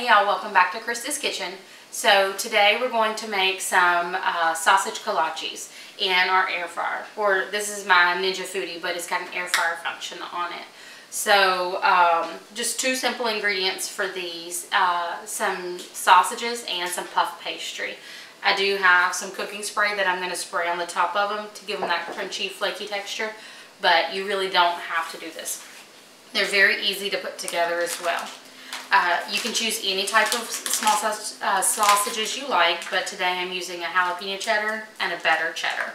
y'all, welcome back to Krista's Kitchen. So today we're going to make some sausage kolaches in our air fryer. Or this is my Ninja Foodi, but it's got an air fryer function on it. So just two simple ingredients for these, some sausages and some puff pastry. I do have some cooking spray that I'm going to spray on the top of them to give them that crunchy, flaky texture, but you really don't have to do this. They're very easy to put together as well. You can choose any type of small sausages you like, but today I'm using a jalapeno cheddar and a better cheddar.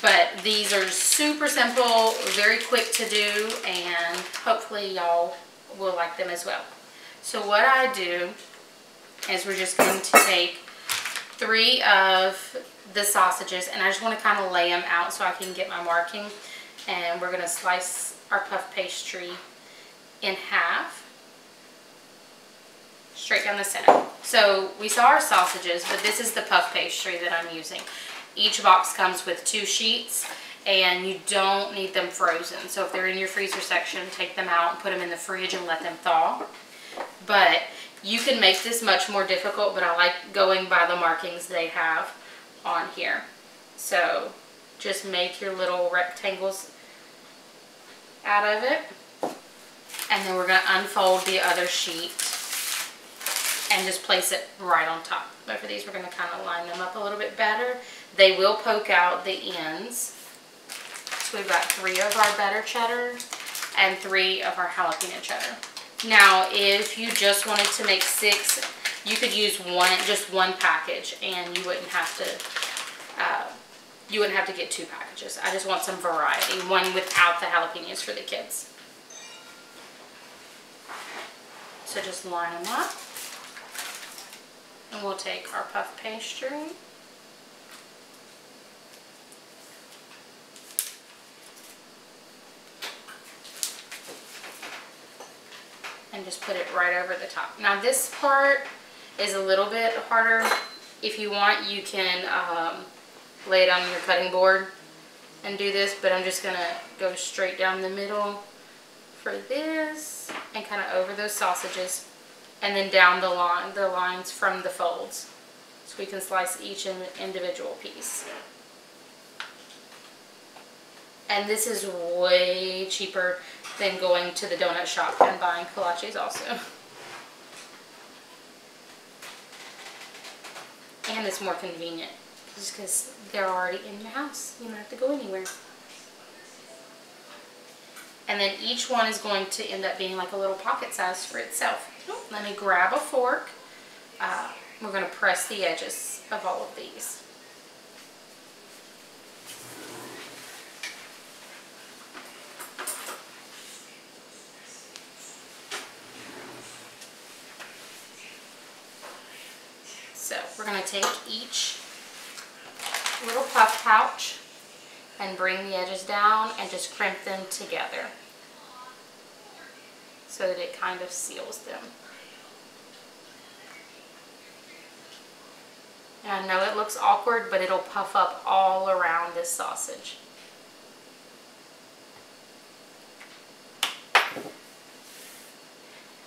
But these are super simple, very quick to do, and hopefully y'all will like them as well. So what I do is we're just going to take 3 of the sausages, and I just want to kind of lay them out so I can get my marking. And we're going to slice our puff pastry in half, straight down the center. So we saw our sausages, but this is the puff pastry that I'm using. Each box comes with 2 sheets, and you don't need them frozen. So if they're in your freezer section, take them out and put them in the fridge and let them thaw. But you can make this much more difficult, but I like going by the markings they have on here. So just make your little rectangles out of it. And then we're going to unfold the other sheet and just place it right on top. Both of these, we're going to kind of line them up a little bit better. They will poke out the ends. So we've got 3 of our better cheddar and 3 of our jalapeno cheddar. Now, if you just wanted to make 6, you could use just one package, and you wouldn't have to get 2 packages. I just want some variety, one without the jalapenos for the kids. So just line them up, and we'll take our puff pastry, and just put it right over the top. Now this part is a little bit harder. If you want, you can lay it on your cutting board and do this, but I'm just going to go straight down the middle for this and kind of over those sausages, and then down the lines from the folds, so we can slice each individual piece. And this is way cheaper than going to the donut shop and buying kolaches also. And it's more convenient just because they're already in the house. You don't have to go anywhere. And then each one is going to end up being like a little pocket size for itself. Let me grab a fork. We're going to press the edges of all of these. So we're going to take each little puff pouch and bring the edges down and just crimp them together so that it kind of seals them. And I know it looks awkward, but it'll puff up all around this sausage.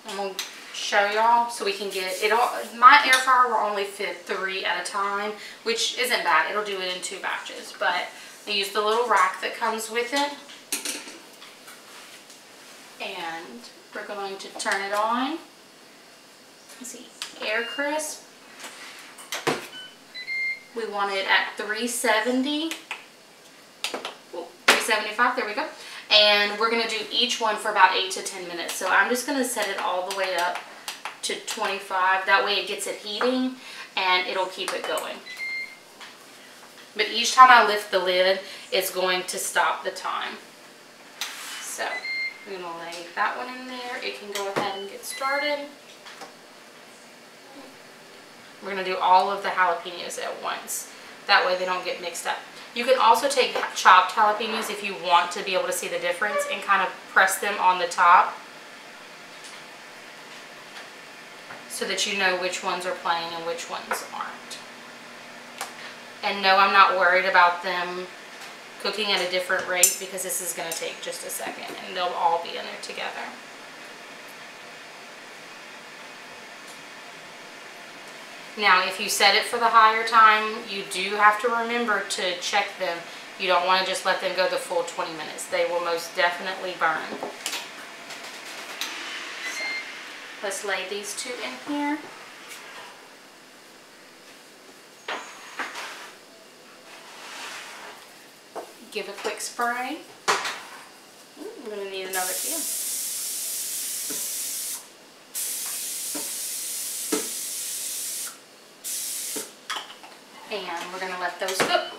I'm going to show y'all so we can get it all. My air fryer will only fit 3 at a time, which isn't bad. It'll do it in 2 batches, but I use the little rack that comes with it, and we're going to turn it on. Let's see, air crisp. We want it at 370, 375, there we go. And we're going to do each one for about 8 to 10 minutes. So I'm just going to set it all the way up to 25. That way it gets it heating and it'll keep it going. But each time I lift the lid, it's going to stop the time. So I'm going to lay that one in there. It can go ahead and get started. We're going to do all of the jalapenos at once. That way they don't get mixed up. You can also take chopped jalapenos if you want to be able to see the difference and kind of press them on the top so that you know which ones are plain and which ones aren't. And no, I'm not worried about them cooking at a different rate because this is going to take just a second and they'll all be in there together. Now, if you set it for the higher time, you do have to remember to check them. You don't want to just let them go the full 20 minutes. They will most definitely burn. So, let's lay these two in here. Give a quick spray. I'm going to need another can. And we're going to let those cook.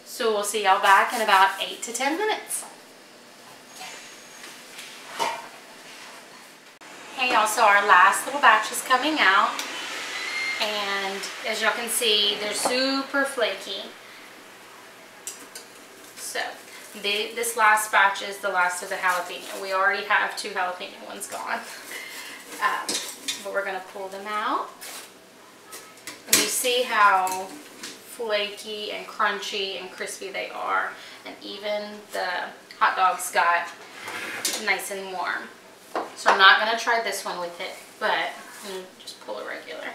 So we'll see y'all back in about 8 to 10 minutes. Hey y'all, so our last little batch is coming out. And as y'all can see, they're super flaky. So this last batch is the last of the jalapeno. We already have 2 jalapeno ones gone. But we're going to pull them out. And you see how flaky and crunchy and crispy they are. And even the hot dogs got nice and warm. So I'm not going to try this one with it, but I'm going to just pull it regular.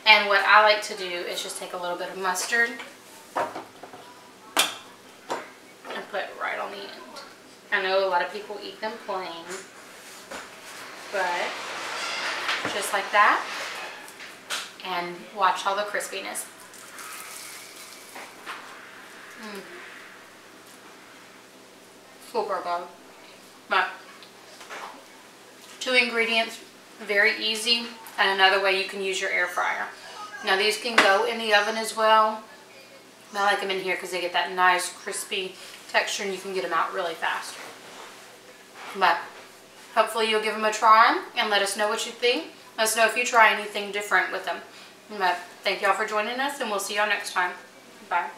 And what I like to do is just take a little bit of mustard and put it right on the end. I know a lot of people eat them plain, but just like that. And watch all the crispiness. Super good. But 2 ingredients, very easy, and another way you can use your air fryer. Now these can go in the oven as well. I like them in here because they get that nice crispy texture and you can get them out really fast. But hopefully you'll give them a try and let us know what you think. Let us know if you try anything different with them. But thank y'all for joining us, and we'll see y'all next time. Bye.